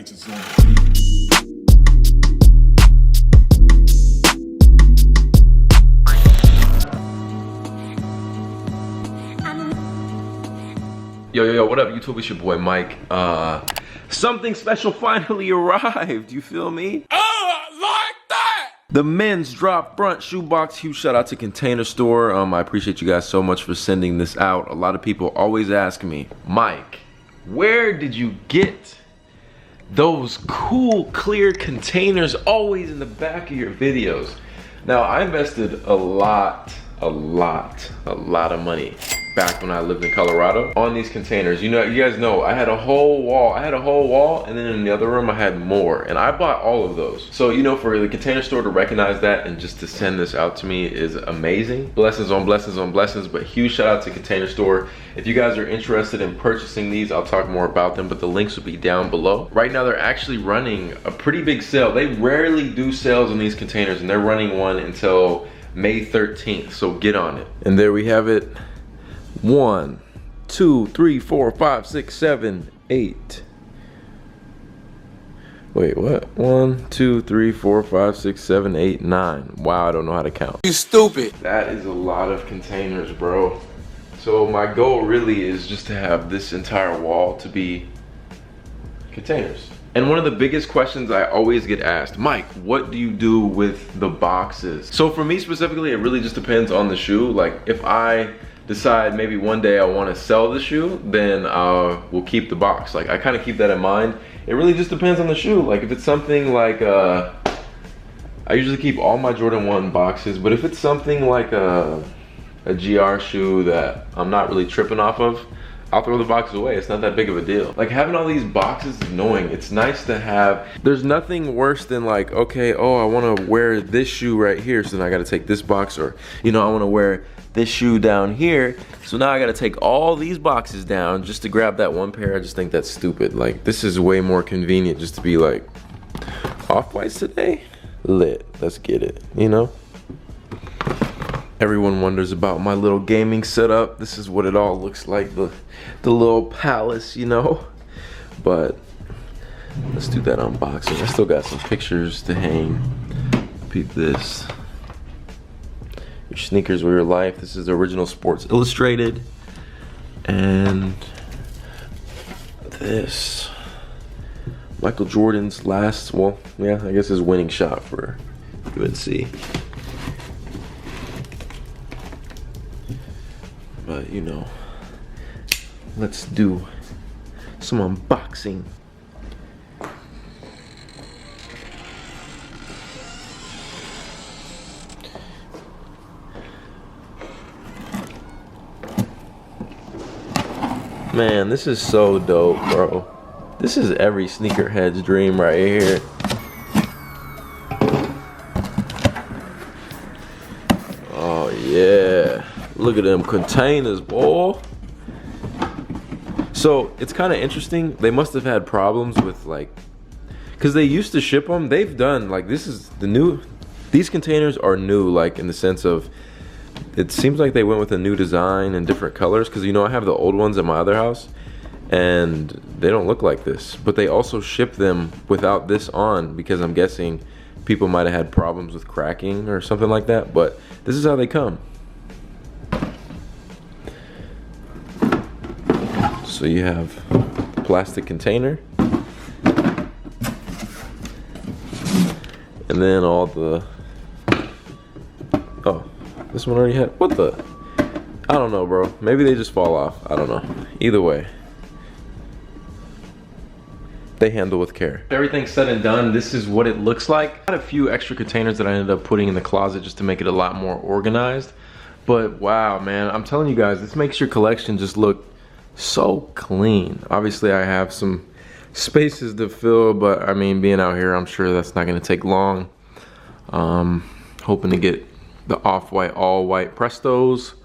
Sneakerheads is on the beat. Yo, what up, YouTube? It's your boy Mike. Something special finally arrived. You feel me? Oh, like that! The men's drop front shoebox. Huge shout out to Container Store. I appreciate you guys so much for sending this out. A lot of people always ask me, Mike, where did you get those cool clear containers always in the back of your videos? Now, I invested a lot of money back when I lived in Colorado on these containers. You guys know, I had a whole wall, and then in the other room I had more, and I bought all of those. So, for the Container Store to recognize that and just to send this out to me is amazing. Blessings on blessings on blessings, but huge shout out to Container Store. If you guys are interested in purchasing these, I'll talk more about them, but the links will be down below. Right now, they're actually running a pretty big sale. They rarely do sales on these containers, and they're running one until May 13th, so get on it. And there we have it. 1, 2, 3, 4, 5, 6, 7, 8. Wait, what? 1, 2, 3, 4, 5, 6, 7, 8, 9. Wow, I don't know how to count. You stupid. That is a lot of containers, bro. So my goal really is just to have this entire wall to be containers. And one of the biggest questions I always get asked, Mike, what do you do with the boxes? So for me specifically, it really just depends on the shoe. Like if I decide maybe one day I want to sell the shoe, then we'll keep the box. Like I kind of keep that in mind. It really just depends on the shoe. Like if it's something like, I usually keep all my Jordan 1 boxes, but if it's something like a GR shoe that I'm not really tripping off of, I'll throw the boxes away. It's not that big of a deal. Like having all these boxes is annoying. It's nice to have. There's nothing worse than like, okay, oh, I want to wear this shoe right here, so then I got to take this box, or I want to wear this shoe down here, so now I got to take all these boxes down just to grab that one pair. I just think that's stupid. Like this is way more convenient just to be like, off-whites today? Lit. Let's get it, Everyone wonders about my little gaming setup. This is what it all looks like, the little palace, But let's do that unboxing. I still got some pictures to hang. Peep this. Your sneakers were your life. This is the original Sports Illustrated. And this. Michael Jordan's last, I guess his winning shot for UNC. But let's do some unboxing. Man, this is so dope, bro. This is every sneakerhead's dream right here. Oh yeah. Look at them containers, boy. So it's kind of interesting. They must have had problems with because they used to ship them. They've done this is the new. These containers are new, in the sense of it seems like they went with a new design and different colors. Because I have the old ones at my other house, and they don't look like this. But they also ship them without this on because I'm guessing people might have had problems with cracking or something like that. But this is how they come. So you have the plastic container, and then all the, oh, this one already had, what the, I don't know, bro. Maybe they just fall off. I don't know. Either way, they handle with care. Everything's said and done, this is what it looks like. I had a few extra containers that I ended up putting in the closet just to make it a lot more organized. But wow, man, I'm telling you guys, this makes your collection just look so clean. Obviously I have some spaces to fill, but I mean, being out here, I'm sure that's not gonna take long. Hoping to get the off-white, all-white Prestos.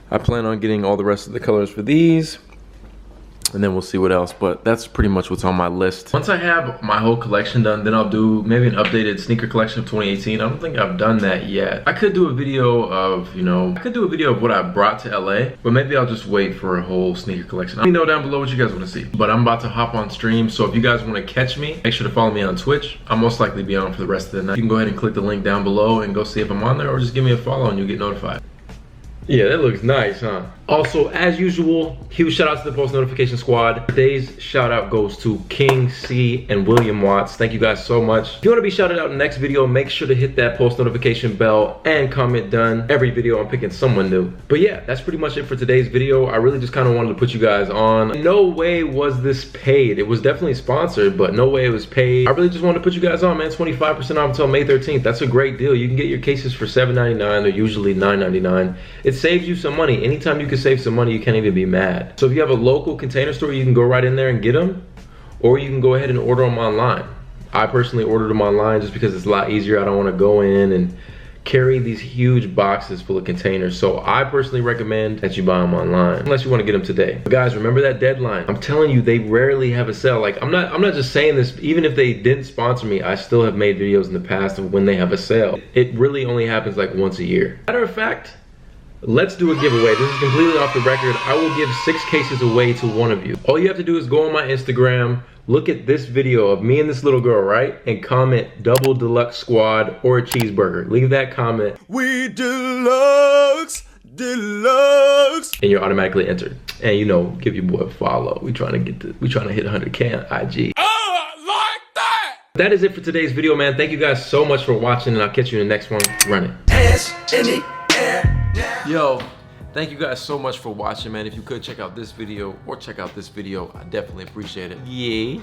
I plan on getting all the rest of the colors for these. and then we'll see what else, but that's pretty much what's on my list. Once I have my whole collection done, then I'll do maybe an updated sneaker collection of 2018. I don't think I've done that yet. I could do a video of, you know, I could do a video of what I brought to LA, but maybe I'll just wait for a whole sneaker collection. Let me know down below what you guys want to see. But I'm about to hop on stream, so if you guys want to catch me, make sure to follow me on Twitch. I'll most likely be on for the rest of the night. You can go ahead and click the link down below and go see if I'm on there, or just give me a follow and you'll get notified. Yeah, that looks nice, huh? Also, as usual, huge shout out to the post notification squad. Today's shout out goes to King C and William Watts. Thank you guys so much. If you want to be shouted out in the next video, make sure to hit that post notification bell and comment done. Every video I'm picking someone new. But yeah, that's pretty much it for today's video. I really just kind of wanted to put you guys on. No way was this paid. It was definitely sponsored, but no way it was paid. I really just wanted to put you guys on, man. 25% off until May 13th. That's a great deal. You can get your cases for $7.99. They're usually $9.99. It saves you some money. Anytime you can save some money, you can't even be mad. So if you have a local container store, you can go right in there and get them, or you can go ahead and order them online. I personally ordered them online just because it's a lot easier. I don't want to go in and carry these huge boxes full of containers. So I personally recommend that you buy them online, unless you want to get them today. But guys, remember that deadline. I'm telling you, they rarely have a sale. Like, I'm not just saying this, even if they didn't sponsor me, I still have made videos in the past of when they have a sale. It really only happens like once a year. Matter of fact, let's do a giveaway. This is completely off the record. I will give 6 cases away to one of you. All you have to do is go on my Instagram, look at this video of me and this little girl, right? And comment double deluxe squad or a cheeseburger. Leave that comment. We deluxe, deluxe. And you're automatically entered. And you know, give your boy a follow. We trying to hit 100K on IG. Oh, like that. That is it for today's video, man. Thank you guys so much for watching, and I'll catch you in the next one. Run it. Hands in the air. Yo, thank you guys so much for watching, man. If you could check out this video or check out this video, I definitely appreciate it. Yeah.